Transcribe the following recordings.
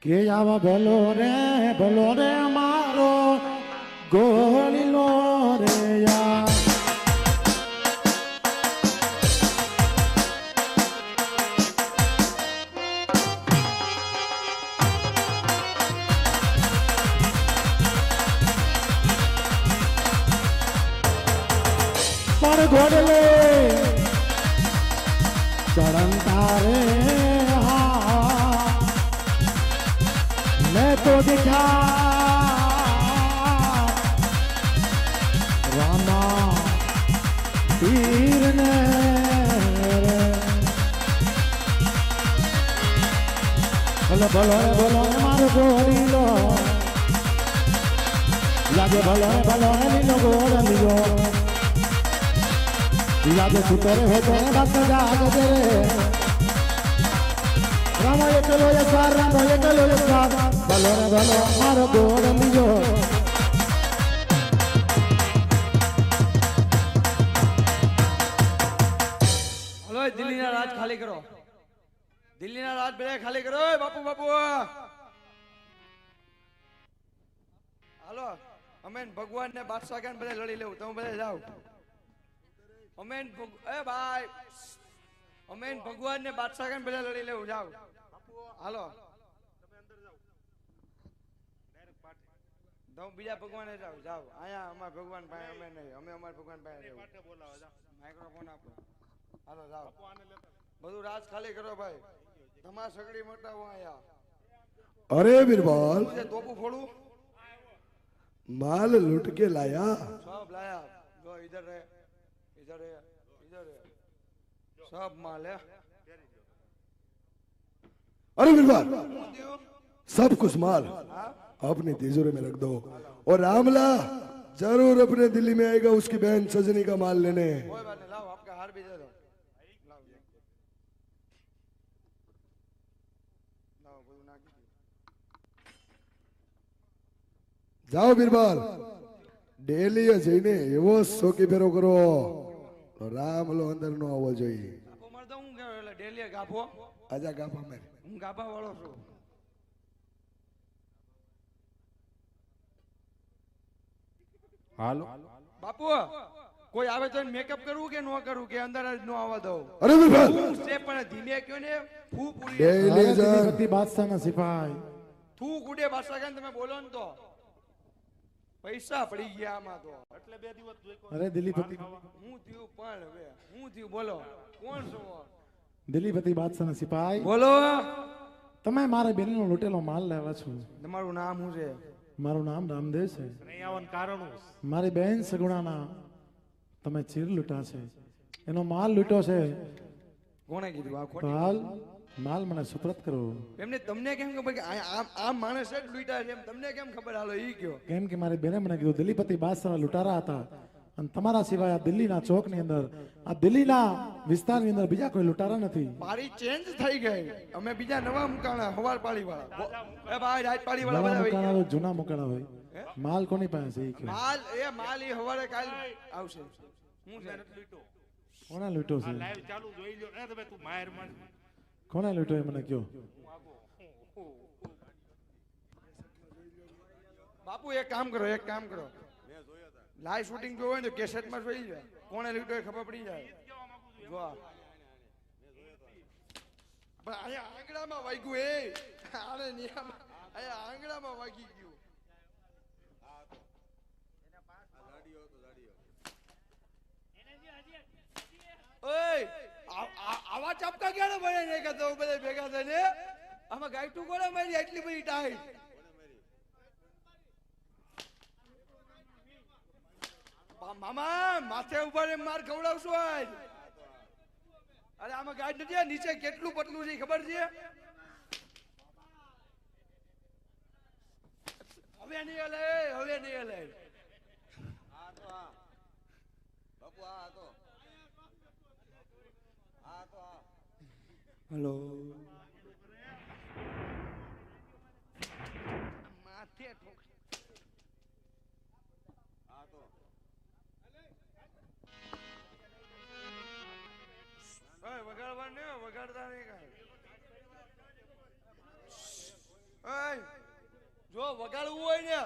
કે આવા ભલો રે મારો ગોળીલો રે યાર पर घोड़ले चरण तारे हाँ मैं तो दिखा रामा पीर ने भलो मारो गोरी लो लागे भलो लीलो गोर लियो याद सुतर हो तो बस जाग दे राम ये चलो ये सार राम ये चलो ये सार भलो मारो गोड़ लियो हेलो दिल्ली ना राज खाली करो दिल्ली ना राज बड़े खाली करो बापू बापू हेलो अमेन भगवान ने बादशाह के बड़े लड़ी ले तुम बड़े जाओ अमेन ए भाई अमेन भगवान ने बादशाह के बड़े लड़ी ले जाओ हेलो તમે અંદર જાઓ ડાયરેક્ટ પાઠે દો બીજા ભગવાને જાઓ જાઓ આયા અમાર ભગવાન પાસે અમે નહીં અમે અમાર ભગવાન પાસે પાઠે બોલાવો જાઓ માઈક્રોફોન આપો હાલો જાઓ બાપુ આને લેતા બધું રાજ ખાલી કરો ભાઈ તમાર સગડી મટાવો આયા अरे बिरबल मुझे तोपू फोड़ू माल लुट के लाया सब लाया जो इधर है इधर है इधर है सब माल है अरे बिरबल सब कुछ माल अपनी तिजोरी में रख दो और रामला जरूर अपने दिल्ली में आएगा उसकी बहन सजनी का माल लेने कोई बात नहीं लाओ आपका हार भी दे दो लाओ लाओ बोलो ना की जाओ बिरबल डेली जईने एवो सोकी फेरो करो रामलो अंदर नो आवो જોઈએ ગાફો માર દઉં કે એટલે ડેલી ગાફો आजा गापा में હું ગાફા વાળો છું હાલો બાપુ કોઈ આવે તો મેકઅપ કરવું કે નો કરવું કે અંદર જ નો આવવા દઉં अरे बिरबल હું છે પણ ધીમે કયો ને ફૂ પૂરી डेली जा બધી બાદશાહ ના સિપાઈ થૂ કુડે ભાષા કે તમે બોલો ને તો પૈસા પડી ગયા આમાં તો એટલે 2 દિવસ અરે દિલીપતિ હું થયું પણ હવે હું થયું બોલો કોણ છો દિલીપતિ બાદશાહ ના સિપાઈ બોલો તમે મારા બેનનો લૂટેલો માલ લેવા છો તમારું નામ શું છે મારું નામ રામદેવ છે નહીં આવવાનું કારણ મારી બહેન સગુણાના તમે ચીર લૂંટા છે એનો માલ લૂંટો છે કોણે કીધું આ તો ખોટી હાલ માલ મને સુપ્રત કરો એમને તમને કેમ ખબર કે આ માણસ જ લૂંટા છે એમ તમને કેમ ખબર હાલો ઈ કયો કેમ કે મારી બેને મને કીધું દિલીપતિ બાદશાહ લૂંટારા હતા અને તમારા સિવાય આ દિલ્હીના ચોકની અંદર આ દિલ્હીના વિસ્તારની અંદર બીજા કોઈ લૂંટારા નથી મારી ચેન્જ થઈ ગઈ અમે બીજા નવા મુકાણા હવાર પાળી વાળા એ ભાઈ રાત પાળી વાળા નવા બધા મુકાણા આવી હોય, જૂના મુકાણા હોય માલ કોની પાસે છે એ કયો માલ ઈ હવારે કાલ આવશે હું છે કોને લૂંટો છે લાઈવ ચાલુ જોઈ લ્યો ને તમે તું માર માર કોને લૂંટો એ મને કયો બાપુ એક કામ કરો લાઈવ શૂટિંગ જોવો હોય ને કેસેટ માં જોઈ જાય કોણે લીધો એ ખબર પડી જાય જો આ. પણ અહીંયા આંગળામાં વાગ્યું એ આને નિયામાં અહીંયા આંગળામાં વાગી ગયું ઓય આવા ચપકા ક્યારે બને ને કે તો બધા ભેગા થઈને આમાં ગાયટું કોણે મારી એટલી બધી ટાઈટ મામા માથે ઉપર માર ખવડાવશો આજ અરે આમાં ગાય નથી નીચે કેટલું પતલું છે ખબર છે હવે નહીં હલે હેલો માથે વગાડવા ને વગાડતા નહીં કાંઈ જો વગાડવું હોય ને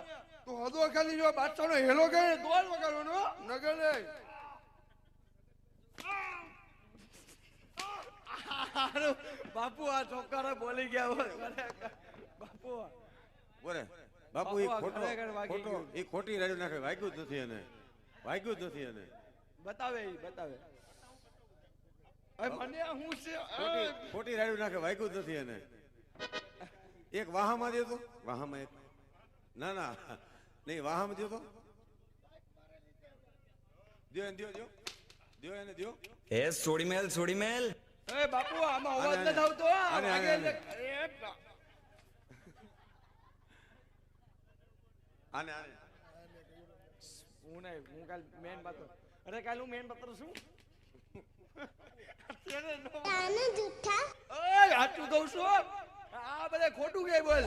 તો હદો ખાલી જો બાદશાહનો હેલો કરે ને તો જ વગાડવાનું હો. નગર નહીં. બાપુ આ ચોક્કસ બોલી ગયા હોય બાપુ બોલે બાપુ એ બાપુ, ખોટો ખરેખર વાગી ખોટો ગયું. એ ખોટી રાડ્યું નાખે વાગ્યું જ નથી એને વાગ્યું જ નથી એને બતાવે ઈ બતાવે અરે મને હું છે ખોટી રાડ્યું નાખે વાગ્યું જ નથી એને એક વાહામાં દે તો વાહામાં એક ના ના નહીં વાહામાં દો તો દ્યો એને દ્યો દ્યો દ્યો એને દ્યો એ સોડી મેલ એ બાપુ આમાં અવાજ આને, નથી આવતો હો. આને, વાગે આને, એટલે- અરે આને આને હું નહીં હું કાલ મેન બાતો અરે કાલ હું મેન બાતો છું અત્યારે નો- ઓય સાચું કહું છું આ બધા ખોટું કે બોલ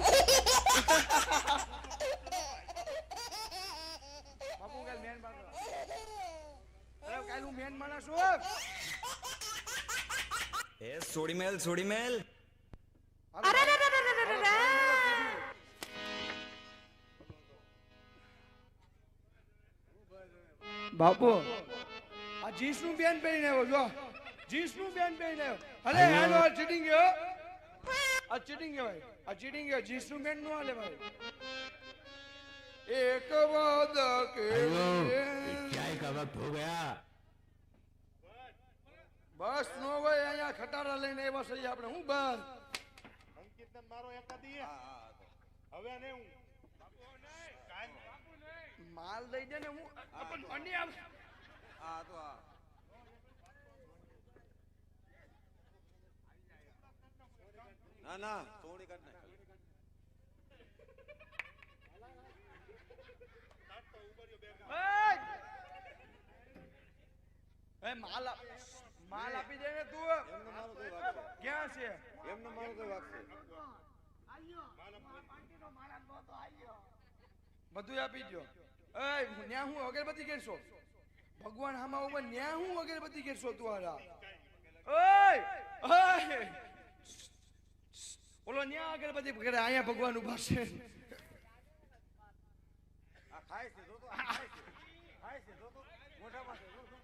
બાપુ કાલ મેન બાતો અરે કાલ હું મેન માણસ છું એ સોડી મેલ બાપુ આ જીન્સ નું બેન પહેરીને આવ્યો જો જીન્સ નું બેન પહેરીને આવ્યો અરે આનો આ ચીટિંગ ગયો આ ચીટિંગ કહેવાય આ ચીટિંગ ગયો જીન્સ નું બેન નો હાલે ભાઈ એક વાદ કે બસ નો હોય અહીંયા ખટારા લઈને આવ્યા છે આપણે હું બસ અંકિતને મારો એકાદી હવે ને હું માલ દઈ દે ને હું પણ મંડી આવ આ તો આ ના ના થોડી કાઢ નાખ એ માલ માલ આપી દે ને તું એમને મારો કોઈ વાગશે ક્યાં છે એમને મારો કોઈ વાગશે બધું આપી દો એ ન્યા હું અગરબત્તી કરશો ભગવાન હામા ઉપર ન્યા હું અગરબત્તી કરશો તું હારા ઓય ઓય ઓલો ન્યા અગરબત્તી કરે અહીંયા ભગવાન ઉભા છે આ ખાય છે જો તો આ ખાય છે જો તો મોઢા પાસે જો તો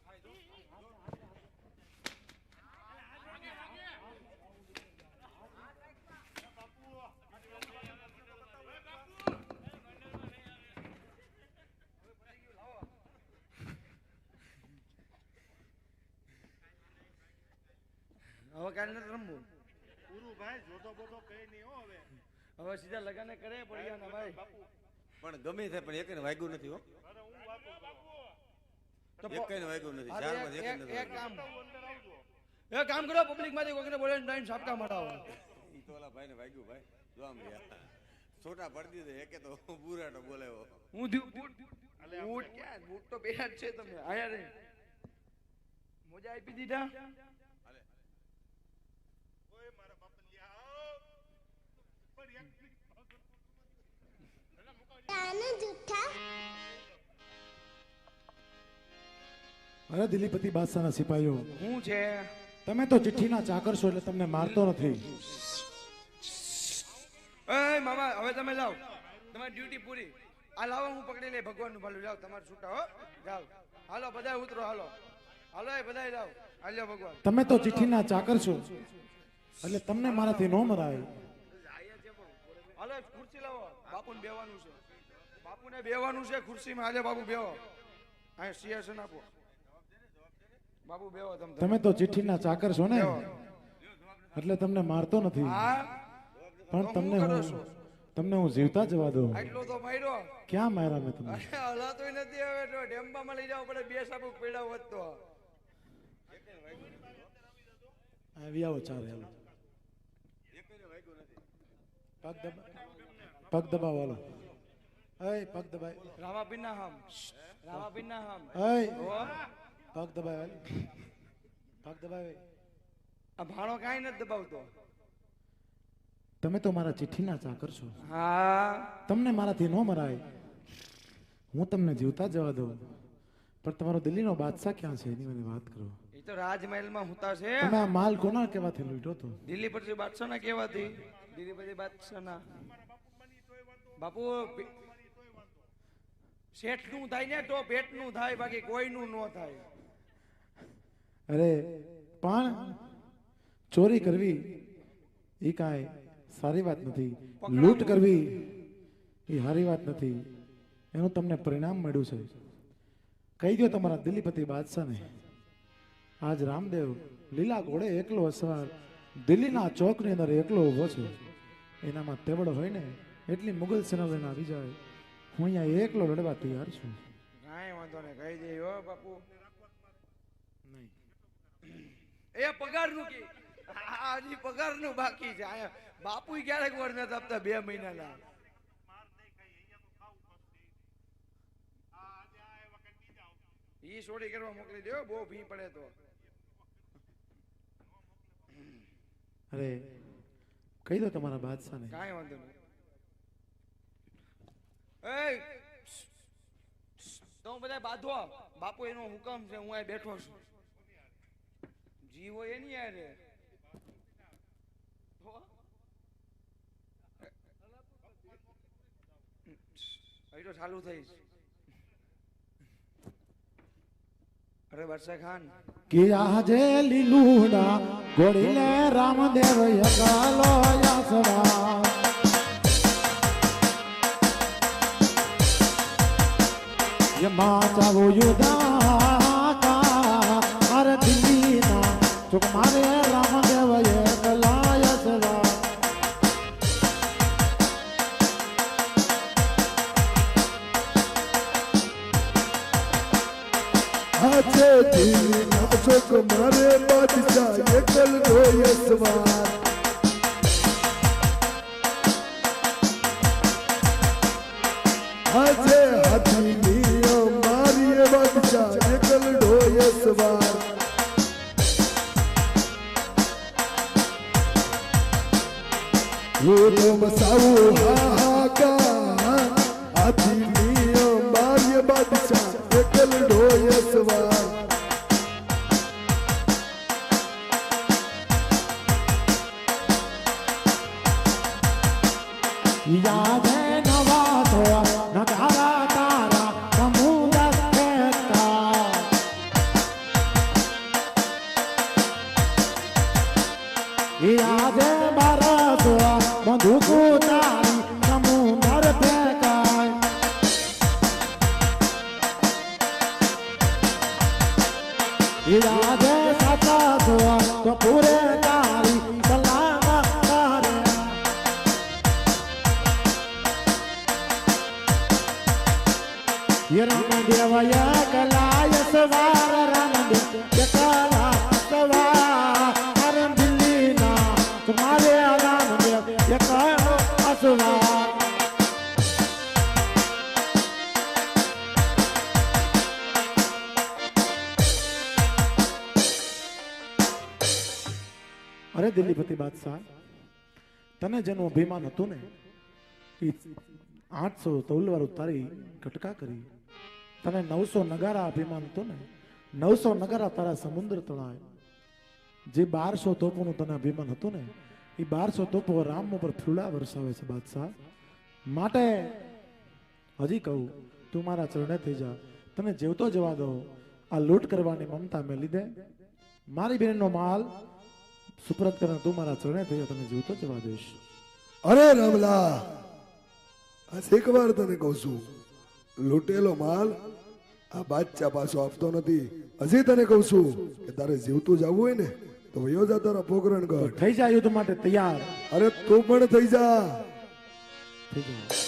ખાય જો હવે કાલે નથી રમવું પૂરું ભાઈ જોતો બોતો કઈ નહીં હો હવે હવે સીધા લગાને કરે પડ્યા ને ભાઈ પણ ગમે થાય પણ એકને વાગ્યું નથી હો અરે હું વાતો બાપુ તો એકને વાગ્યું નથી અરે ચારમાં એક- એકને એક- નથી એક કામ અંદર આવજો એક કામ કરો પબ્લિક માંથી કોઈને બોલે ડાઈન સાપકા મટાવો ઈ તો ઓલા ભાઈને વાગ્યું ભાઈ જો આમ રહ્યા છોટા પડી દીધે એકે તો બુરાટો બોલાવ્યો હું બૂટ ક્યાં બૂટ તો પહેર્યા જ છે તમે આયા રે મોજા આપી દીધા ઓય મારા બાપલિયા આવો પણ એક અરે દિલીપતિ બાદશાહના સિપાહીઓ હું છે તમે તો ચિઠ્ઠીના ચાકર છો એટલે તમને મારતો નથી એ મામા હવે તમે જાઓ તમારી ડ્યુટી પૂરી આ લાવો હું પકડી લે ભગવાનનું ભાલું જાઓ તમારે છૂટા હો જાઓ હાલો બધા ઉતરો હાલો હાલો એ બધા જાઓ હાલ્યો ભગવાન તમે તો ચિઠ્ઠીના ચાકર છો એટલે તમને મારાથી ન મરાય હાલો એક ખુરશી લાવો બાપુને બેવાનું છે બાપુને બેવાનું છે ખુરશીમાં હાલે બાપુ બેવો અહીં સિંહાસન આપો બાપુ બેવો તમે તમે તો ચિઠ્ઠીના ચાકર છો ને એટલે તમને મારતો નથી હા પણ તો હું તમને કરો હું છો? તમને હું જીવતા જવા દઉં આટલો તો માર્યો ક્યાં માર્યા મેં તમને અરે હલાતોય નથી હવે તો ડેમ્બામાં લઈ જાવ પડે બે સાબુ પીડા વધતો આવી આવો ચાર હાલો એકને વાગ્યું નથી પગ દબાવો હાલો અય પગ દબાય રામાપીરના હામ રામાપીરના હામ અય ઓ, પગ દબાય હાલ. પગ દબાવે આ ભાણો કાંઈ નથી દબાવતો તમે તો મારા ચિઠ્ઠીના ચાકર છો હા તમને મારાથી ન મરાય હું તમને જીવતા જવા દઉં પણ તમારો દિલ્હીનો બાદશાહ ક્યાં છે એની મને વાત કરો એ તો રાજમહેલમાં હુતા છે તમે આ માલ કોના કહેવાથી લૂંટ્યો તો દિલ્હી પછી બાદશાહના કહેવાથી દિલ્હી પછી બાદશાહના બાપુ શેઠનું થાય ને તો પેટનું થાય, બાકી કોઈનું ન થાય. અરે પણ ચોરી કરવી એ કાંઈ સારી વાત નથી, લૂંટ કરવી એ સારી વાત નથી. એનું તમને પરિણામ મળ્યું છે. કહી દો તમારા દિલ્હીપતિ બાદશાહને, આજ રામદેવ લીલા ઘોડે એકલો અસવાર દિલ્હીના ચોકની અંદર એકલો ઊભો છે. એનામાં તેવડ હોય ને એટલી મુગલ સેના લઈને આવી જાય. હું અહીંયા એકલો લડવા તૈયાર છું. કાંઈ વાંધો નહીં, કહી દે હો બાપુ. નહીં એ પગારનું કી હજી પગારનું બાકી છે. આયા બાપુ ક્યારેક વર નથી આપતા 2 મહિનાના. ઈ સોડી કરવા મોકલી દો, બહુ ભી પડે તો. અરે કહી દો તમારા બાદશાહને. કાંઈ વાંધો નહીં. એ તો બધા બાંધો, બાપુ એનો હુકમ છે, હું અહીં બેઠો છું. જીવો એની યારે અહીં તો ચાલુ થઈશ. અરે વર્ષા ખાન કે આજે લીલુડા ગોળીલે રામદેવ યકાલો યાસવા યમા ચાવો યુદા અરે દિલ્હીના ચોક મારે રામદેવ યકલા યાસવા આજે દિલ્હીના ચોક મારે બાદશાહ એકલ હોય સવાર. આજે હાથીની મારી બાદશાહ એકલ હોય સવાર. હું તો મસાવું હાહાકાર, હાથીની મારી બાદશાહ એકલ હોય સવાર. યાદ નવા તો નકારા તારા સમુદ્ર કહેતા યાદ બારસ બંદૂકો તારી સમુદ્ર ફેંકાય યાદ સાચા તો પૂરે તારી સલામ તારે રામદેવ યકલા સવાર રામદેવ યકલા સવાર અરે દિલ્હીના તમારે રામદેવ યકલા સવાર. અરે દિલ્હીપતિ બાદશાહ, તને જેનું અભિમાન હતું ને એ 800 તલવાર ઉતારી કટકા કરી. તને 900 નગારા અભિમાન હતું ને 900 નગારા તારા સમુદ્ર તળાય. જે 1200 તોપોનું તને અભિમાન હતું ને એ 1200 તોપો રામ ઉપર ફૂલા વરસાવે છે બાદશાહ. માટે હજી કહું, તું મારા ચરણે થઈ જા, તને જીવતો જવા દો. આ લૂંટ કરવાની મમતા મેં લીધે મારી બહેનનો માલ સુપ્રત કરીને તું મારા ચરણે થઈ જા, તને જીવતો જવા દઈશ. અરે રામલા, આ એક વાર તને કહું છું, લૂંટેલો માલ આ બાદશાહ પાછો આપતો નથી. હજી તને કહું છું કે તારે જીવતું જવું હોય ને તો વયો જા તારા પોકરણ ગઢ. થઈ જા યુદ્ધ માટે તૈયાર અરે તું પણ થઈ જા. થઈ જા.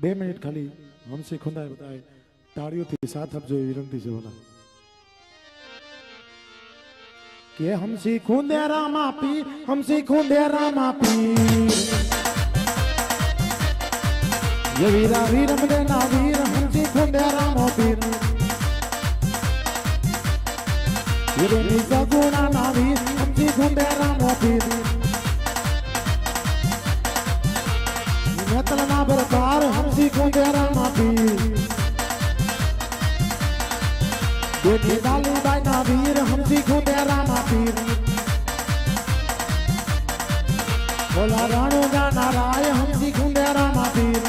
2 મિનિટ ખાલી હમસી ખુંદાય બતાય તાળીઓથી સાથ આપજો એ વિનંતી છે બોલા કે હમસી ખુંદેરા માપી હમસી ખુંદેરા માપી ये वीरा वीर मदे ना वीर हंसी खुंदेरा मोपीर ये रेनी सगुणा ना वीर हंसी खुंदेरा मोपीर नेतल ना बरकार हंसी खुंदेरा मोपीर बेटी डाली बाई ना वीर हंसी खुंदेरा मोपीर बोला राणू गाना राय हंसी खुंदेरा मोपीर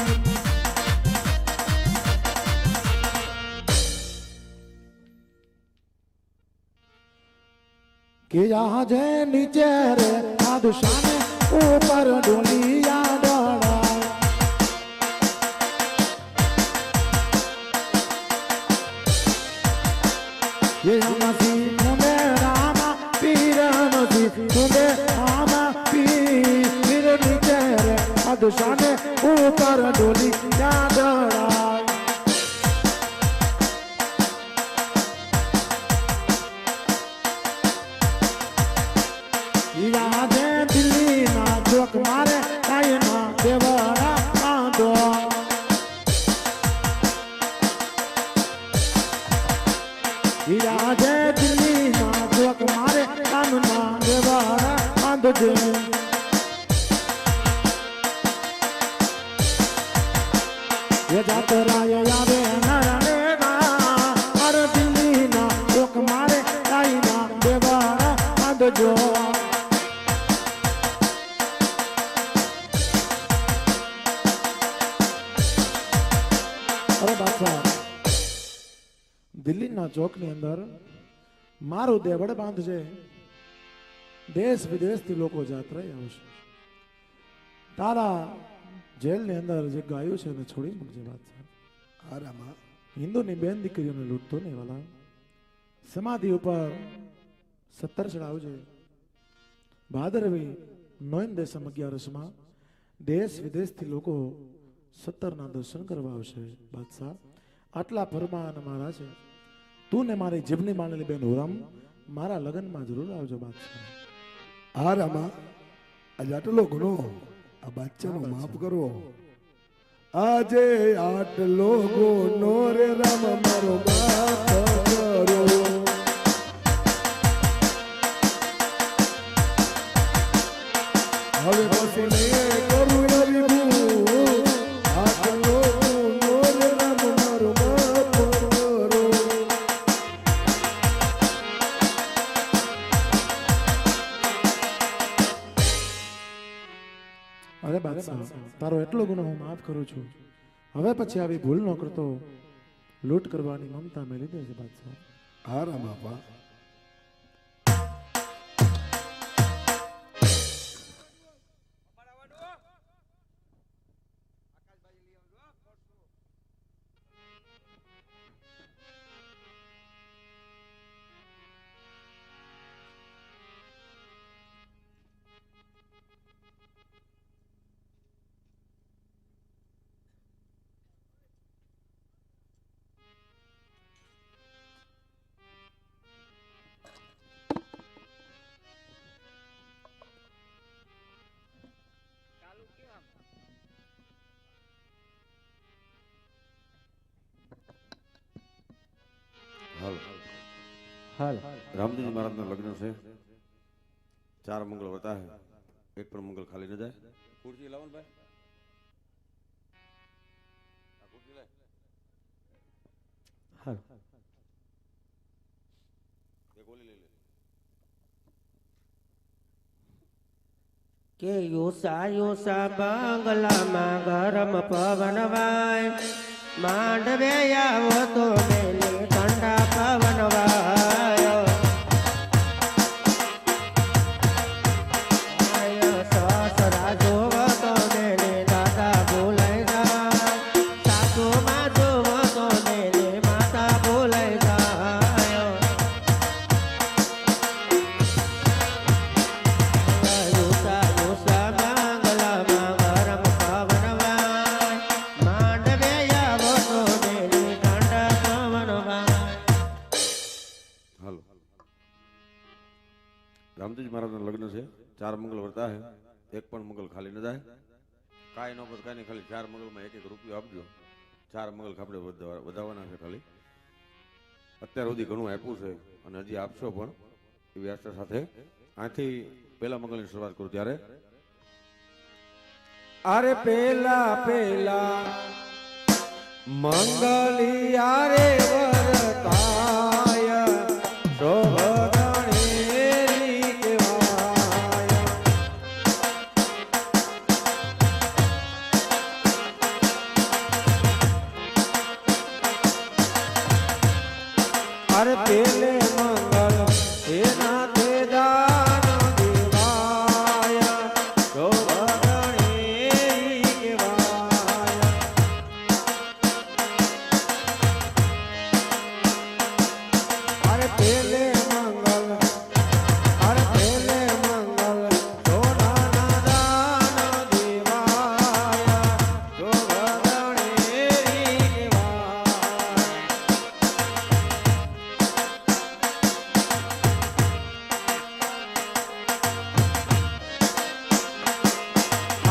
कि यहाँ जे नीचे रे आदुशाने ऊपर डोलिया डोला ये मसी मुंडे रामा पीर मसी मुंडे रामा पीर नीचे रे आदुशाने ऊपर डोलिया डोला मारे कायना देवरा आंदो इरादे दिल्ली ना जोक मारे कानना देवरा आंदो जे ये जातरा ये यावे नरने ना अरे दिल्ली ना जोक मारे कायना देवरा आंदो जो દિલ્હીના ચોકની અંદર મારું દેવળ બાંધજે દેશ વિદેશથી લોકો જાત્રાએ આવશે તારા જેલની અંદર જે ગાયું છે એને છોડી મૂકજે બાદશાહ આરામાં હિન્દુની બેન દીકરીઓને લૂંટતો નહીં વાલા સમાધિ ઉપર 17 ચડાવજે ભાદરવી નોઈન દેશમ 11માં દેશ વિદેશથી લોકો 17ના દર્શન કરવા આવશે બાદશાહ આટલા ફરમાન મારા છે તું ને મારી જીભની માનેલી બેન હુરમ મારા લગ્નમાં જરૂર આવજો બાદશાહ હા રામા આજે આટલો ગુનો આ બાદશાહનો માફ કરો આજે આટલો ગુનો રે રામ મારો માફ કરો હવે પછી નહીં કરું નવી ભૂલ આટલો ગુનો રે રામ મારો માફ કરો અરે બાદશાહ તારો એટલો ગુનો હું માફ કરું છું હવે પછી આવી ભૂલ ન કરતો લૂંટ કરવાની મમતા મેં લીધી છે બાદશાહ હા રામ બાપા हाल रामजी महाराज ना लग्न से 4 मंगल होता है एक पर मंगल खाली न जाए कुर्सी लावन भाई कुर्सी ले हाल ये गोली ले ले के योसा बांगलाમાં ગરમ પવન વાય માંડવે આવો તો મેલે ઠંડા પવન વાયો સસરા જોવો તો મેલે દાદા બોલાઈ જાય સાસુમાં જોવો તો મેલે માતા બોલાઈ જાય યોસા બાંગલામાં ગરમ પવન વાય માંડવે રામજીજી મહારાજના લગ્ન છે, 4 મંગલ વર્તા હે, એક પણ મંગલ ખાલી ન જાય. કાંઈ ન બસ કાંઈ નહીં, ખાલી 4 મંગલમાં 1-1 રૂપિયો આપજો. 4 મંગલ આપણે વધાવવાના છે. ખાલી અત્યાર સુધી ઘણું આપ્યું છે અને હજી આપશો પણ, એવી આશા સાથે આથી પહેલા મંગલની શરૂઆત કરું. ત્યારે અરે પેલા પેલા મંગલિયા રે વરતાય શોભગણેરી કહેવાય. અરે પેલે મંગલ એના તે દાન દેવાય શોભગણેરી કહેવાય. અરે પેલે મંગલ, અરે પેલે મંગલ સોનાના દાન દેવાય શોભગણેરી કહેવાય.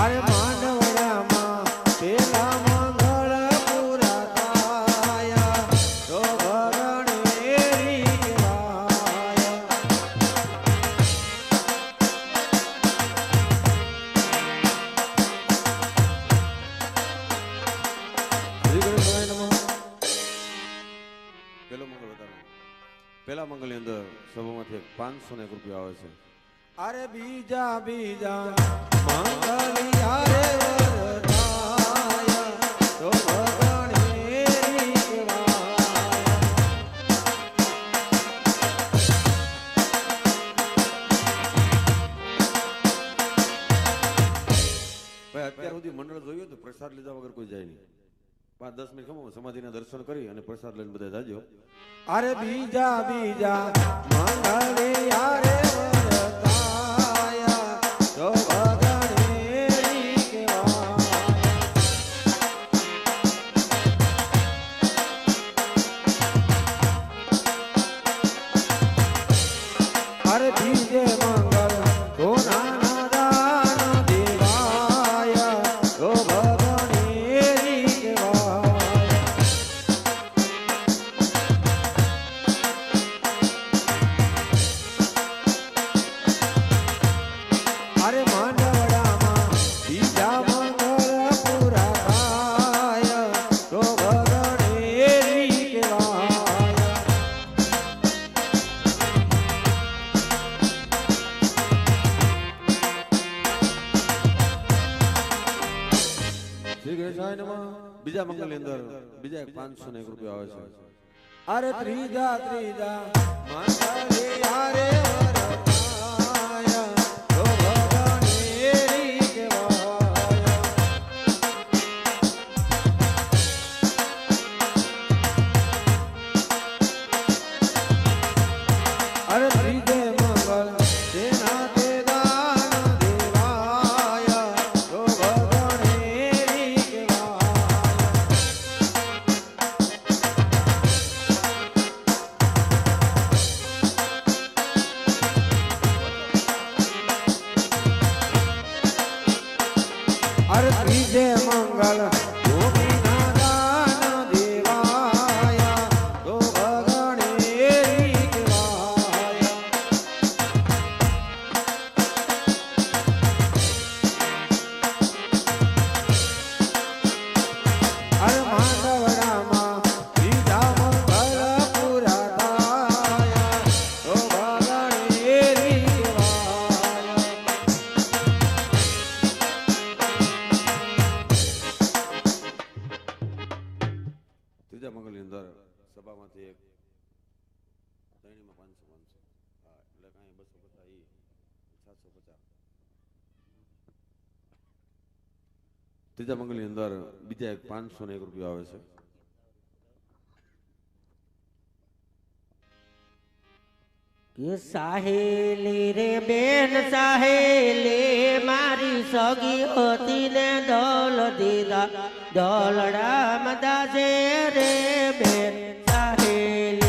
અરે માંડવડામાં પેલા મંગળ પૂરા થાય શોભગણેરી કહેવાય. શ્રી ગણેશાય નમઃ. પહેલો મંગલ બતાવો. પહેલા મંગલની અંદર સભામાંથી 501 રૂપિયા આવે છે. અરે બીજા બીજા મંગલિયા રે વરતાય શોભગણેરી કહેવાય. ભાઈ અત્યાર સુધી મંડળ જોયું તો પ્રસાદ લીધા વગર કોઈ જાય નહીં. 5-10 મિનિટ ખમો સમાધિના દર્શન કરી અને પ્રસાદ લઈને બધા જાજો. અરે બીજા બીજા મંગલિયા રે વરતાય શોભગણેરી કહેવાય. અરે બીજે મંગલ સોનાના દાન દેવાય શોભગણેરી કહેવાય. અરે માંડવડામાં બીજા મંગળ પૂરા થાય શોભગણેરી કહેવાય. શ્રી ગણેશાય નમઃ. બીજા મંગલની અંદર બીજા 501 રૂપિયા આવે છે. અરે ત્રીજા ત્રીજા મંગલિયા રે વરતાય શોભગણેરી કહેવાય. અરે ત્રીજે મંગલ તેના તે દાન દેવાય શોભગણેરી કહેવાય. અરે ત્રીજે મંગલ ભૂમિના દાન દેવાય શોભગણેરી કહેવાય. અરે માંડવડામાં બીજા મંગલ પૂરા થાય શોભગણેરી કહેવાય. ત્રીજા મંગલની અંદર સભામાંથી એક ત્રણેયમાં 500. હા એટલે કાંઈ 250 750. ત્રીજા મંગલની અંદર બીજા એક 501 રૂપિયા આવે છે. કે સાહેલી રે બેન સાહેલી મારી સગી હતી ને દોલ દીધા દોલડા દાસે રે બેન સાહેલી.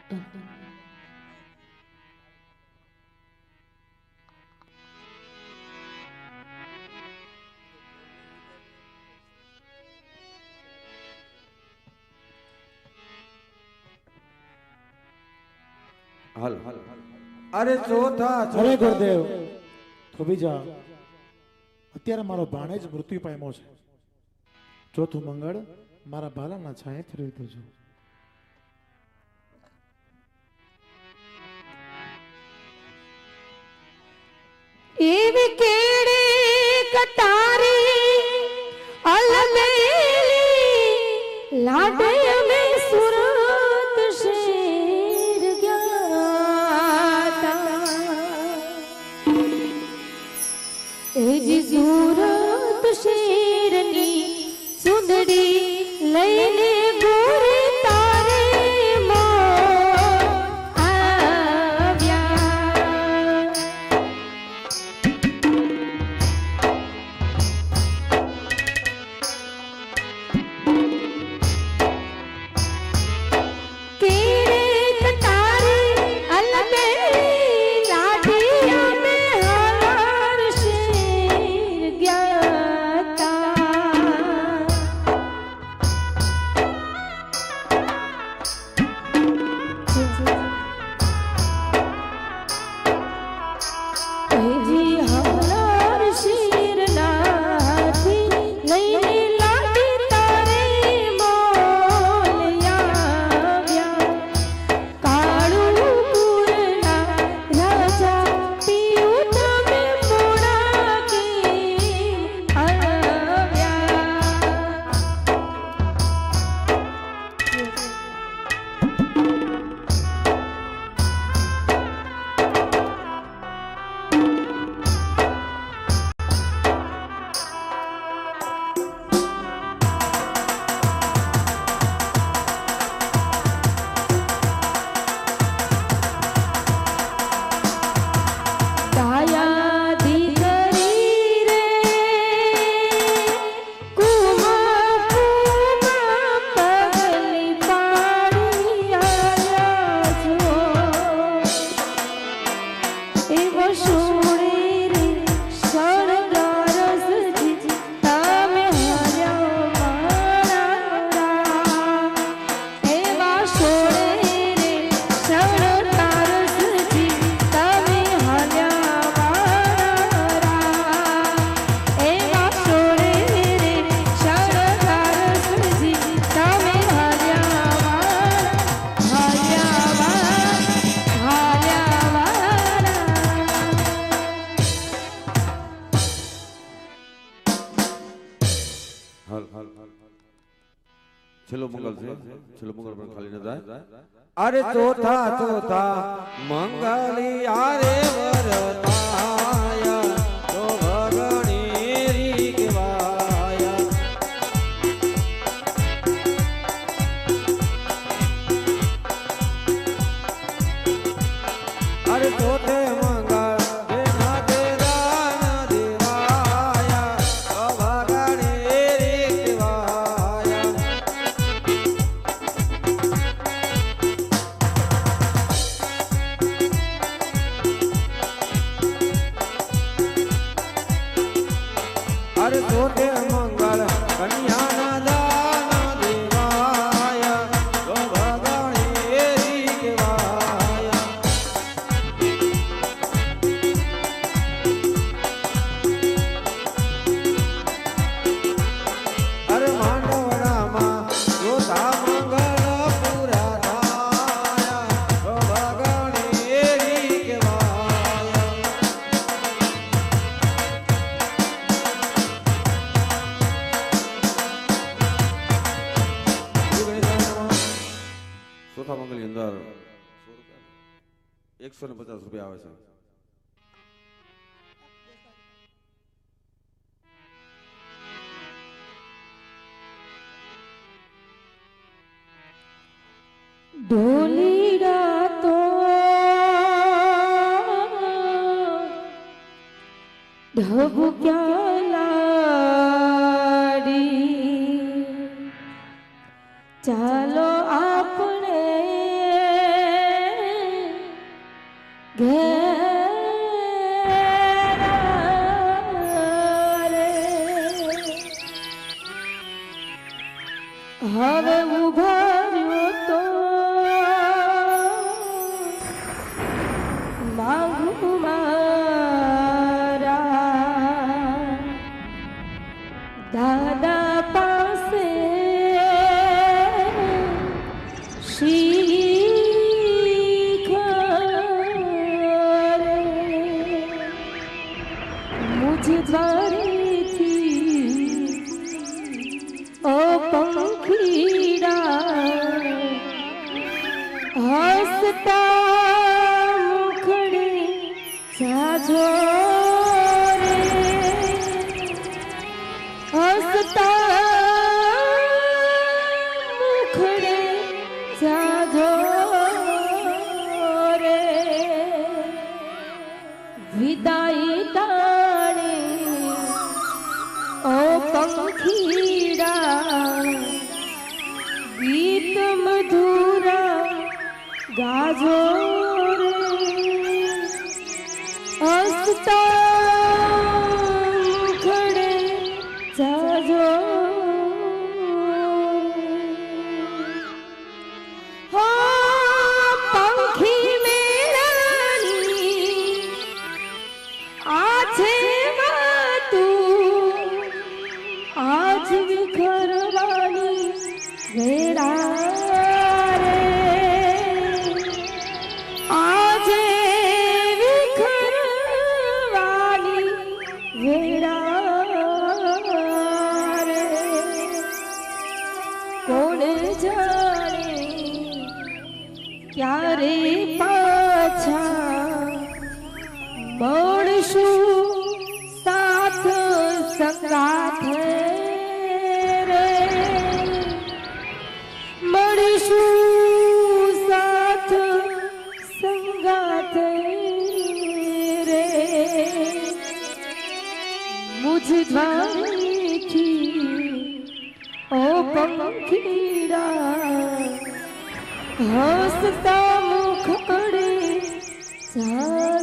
હાલ અરે ચોથા અરે ગુરુદેવ થોભી જા અત્યારે મારો ભાણેજ મૃત્યુ પામ્યો છે ચોથું મંગળ મારા બાલાના છાંયે ફેરવી દેજો એવી કેડે કટારી અલમેલી લાડે અમે સુરત શેર ગયા એજી સુરત શેરની સુંદરી લઈને ગોરે તારે છેલ્લો મંગળ છે છેલ્લો મંગળ પણ ખાલી ન જાય અરે ચોથા ચોથા મંગલી આરે વરતાયા તો ભગણી રી કહેવાયા અરે ચોથે મંગળ જેના દેદાન દેવાયા તો ભગણી રી કહેવાયા અરે ચોથે મંગળ કન્યાના દાન દેવાયા તો ભગણી રી કહેવાયા અરે માંડવડામાં ચોથા મંગળ પૂરા થાયા તો ભગણી રી કહેવાયા ચોથા મંગળની અંદર 150 રૂપિયા આવે છે ઢોલીડા તો ઢબુક્યા લાડી ચાલો આપણે હવે ઉભાર્યો તો માંગુ મારા દાદા પાસે શીખ રે મુझ દ્વારેથી ઓ પંખીડા હસતા મુખડે જાજો રે હસતા મુખડે જાજો રે વિદાય તાણે ઓ પંખીડા ગીત મધુરા ગાજો રે હસતા મુખડે જાજો હા પંખી મેળાની આ છે વાતું આજ વિખરવાની વેળા રે આજે વિખરવાની વેળા રે કોણ જાણે ક્યારે પાછા મળશું સાથ સંગાથ રે મળશું સાથ સંગાથ રે મુझ દ્વારેથી ઓ પંખીડા હસતા મુખડે જા